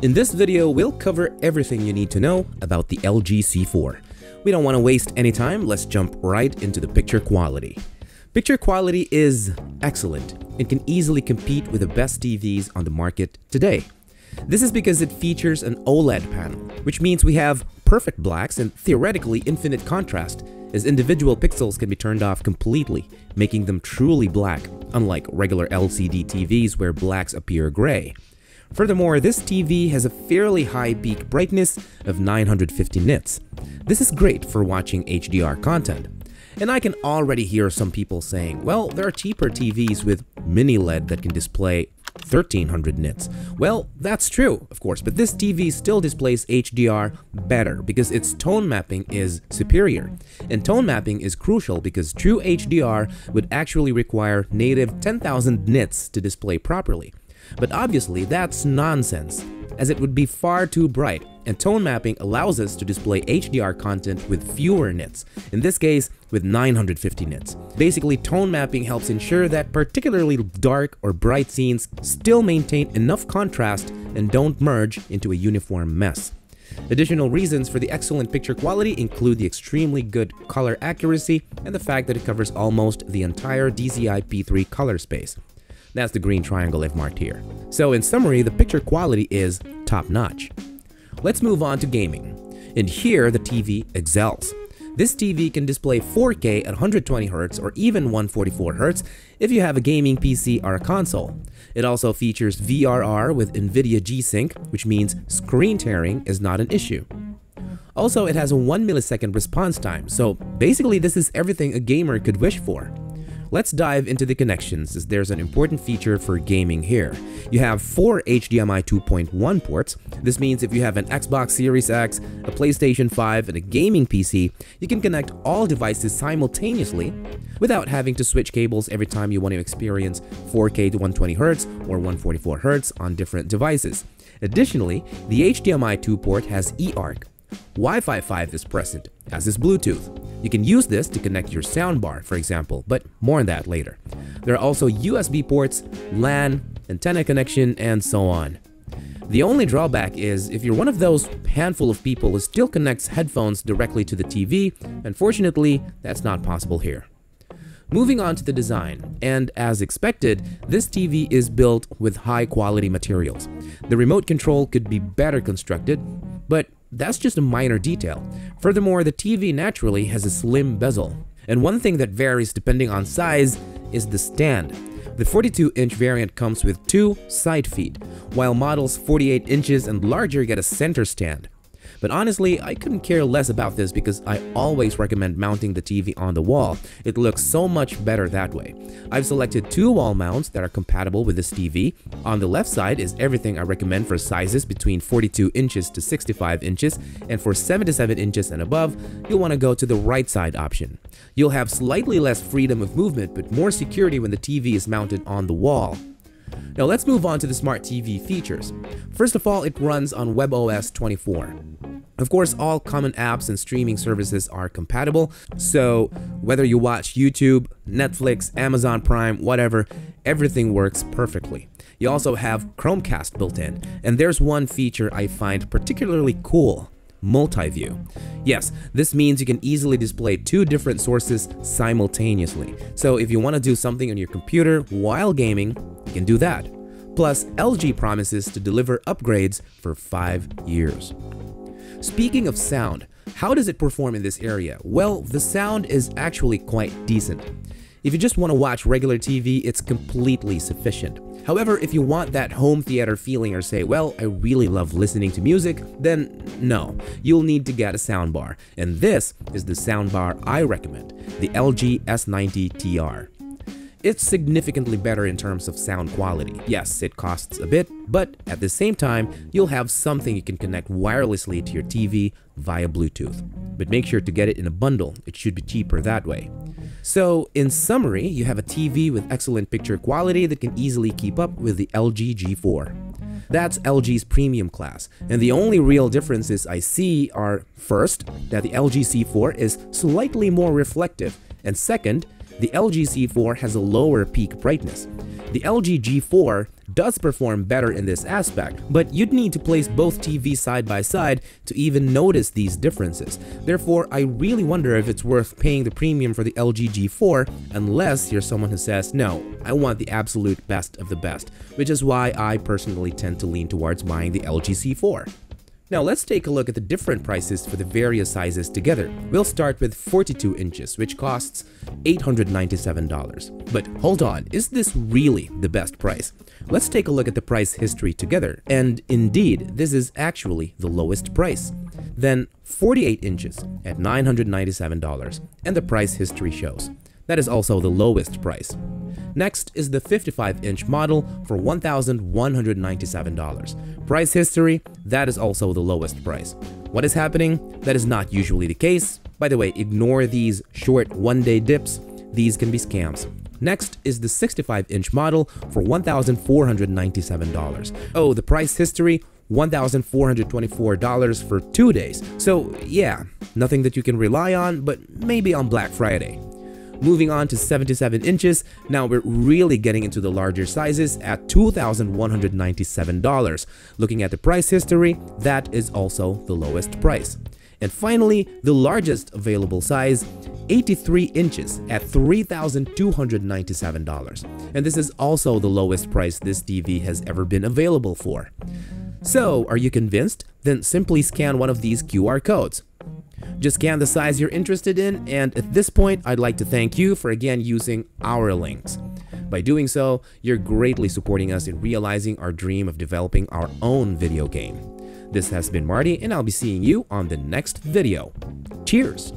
In this video, we'll cover everything you need to know about the LG C4. We don't want to waste any time, let's jump right into the picture quality. Picture quality is excellent and can easily compete with the best TVs on the market today. This is because it features an OLED panel, which means we have perfect blacks and theoretically infinite contrast, as individual pixels can be turned off completely, making them truly black, unlike regular LCD TVs where blacks appear gray. Furthermore, this TV has a fairly high peak brightness of 950 nits. This is great for watching HDR content. And I can already hear some people saying, well, there are cheaper TVs with mini LED that can display 1300 nits. Well, that's true, of course, but this TV still displays HDR better because its tone mapping is superior. And tone mapping is crucial because true HDR would actually require native 10,000 nits to display properly. But obviously, that's nonsense, as it would be far too bright, and tone mapping allows us to display HDR content with fewer nits, in this case with 950 nits. Basically, tone mapping helps ensure that particularly dark or bright scenes still maintain enough contrast and don't merge into a uniform mess. Additional reasons for the excellent picture quality include the extremely good color accuracy and the fact that it covers almost the entire DCI P3 color space. That's the green triangle I've marked here. So in summary, the picture quality is top-notch. Let's move on to gaming. And here the TV excels. This TV can display 4K at 120Hz or even 144Hz if you have a gaming PC or a console. It also features VRR with NVIDIA G-Sync, which means screen tearing is not an issue. Also, it has a 1 millisecond response time, so basically this is everything a gamer could wish for. Let's dive into the connections, as there's an important feature for gaming here. You have 4 HDMI 2.1 ports. This means if you have an Xbox Series X, a PlayStation 5, and a gaming PC, you can connect all devices simultaneously without having to switch cables every time you want to experience 4K to 120Hz or 144Hz on different devices. Additionally, the HDMI 2 port has eARC. Wi-Fi 5 is present, as is Bluetooth. You can use this to connect your soundbar, for example, but more on that later. There are also USB ports, LAN, antenna connection, and so on. The only drawback is if you're one of those handful of people who still connects headphones directly to the TV, unfortunately, that's not possible here. Moving on to the design, and as expected, this TV is built with high quality materials. The remote control could be better constructed, but that's just a minor detail. Furthermore, the TV naturally has a slim bezel. And one thing that varies depending on size is the stand. The 42-inch variant comes with 2 side feet, while models 48 inches and larger get a center stand. But honestly, I couldn't care less about this because I always recommend mounting the TV on the wall. It looks so much better that way. I've selected 2 wall mounts that are compatible with this TV. On the left side is everything I recommend for sizes between 42 inches to 65 inches, and for 77 inches and above, you'll want to go to the right side option. You'll have slightly less freedom of movement but more security when the TV is mounted on the wall. Now let's move on to the Smart TV features. First of all, it runs on WebOS 24. Of course, all common apps and streaming services are compatible, so whether you watch YouTube, Netflix, Amazon Prime, whatever, everything works perfectly. You also have Chromecast built in, and there's one feature I find particularly cool: multi-view. Yes, this means you can easily display 2 different sources simultaneously. So if you want to do something on your computer while gaming, you can do that. Plus, LG promises to deliver upgrades for 5 years. Speaking of sound, how does it perform in this area? Well, the sound is actually quite decent. If you just want to watch regular TV, it's completely sufficient. However, if you want that home theater feeling or say, well, I really love listening to music, then no, you'll need to get a soundbar. And this is the soundbar I recommend, the LG S90 TR. It's significantly better in terms of sound quality. Yes, it costs a bit, but at the same time, you'll have something you can connect wirelessly to your TV via Bluetooth. But make sure to get it in a bundle, it should be cheaper that way. So, in summary, you have a TV with excellent picture quality that can easily keep up with the LG G4. That's LG's premium class, and the only real differences I see are, first, that the LG C4 is slightly more reflective, and second, the LG C4 has a lower peak brightness. The LG G4 does perform better in this aspect, but you'd need to place both TVs side by side to even notice these differences. Therefore, I really wonder if it's worth paying the premium for the LG G4 unless you're someone who says, no, I want the absolute best of the best, which is why I personally tend to lean towards buying the LG C4. Now let's take a look at the different prices for the various sizes together. We'll start with 42 inches, which costs $897. But hold on, is this really the best price? Let's take a look at the price history together, and indeed, this is actually the lowest price. Then 48 inches at $997, and the price history shows. That is also the lowest price. Next is the 55-inch model for $1,197. Price history, that is also the lowest price. What is happening? That is not usually the case. By the way, ignore these short one-day dips. These can be scams. Next is the 65-inch model for $1,497. Oh, the price history, $1,424 for 2 days. So yeah, nothing that you can rely on, but maybe on Black Friday. Moving on to 77 inches, now we're really getting into the larger sizes at $2,197. Looking at the price history, that is also the lowest price. And finally, the largest available size, 83 inches at $3,297. And this is also the lowest price this TV has ever been available for. So, are you convinced? Then simply scan one of these QR codes. Just scan the size you're interested in, and at this point, I'd like to thank you for again using our links. By doing so, you're greatly supporting us in realizing our dream of developing our own video game. This has been Marty, and I'll be seeing you on the next video. Cheers!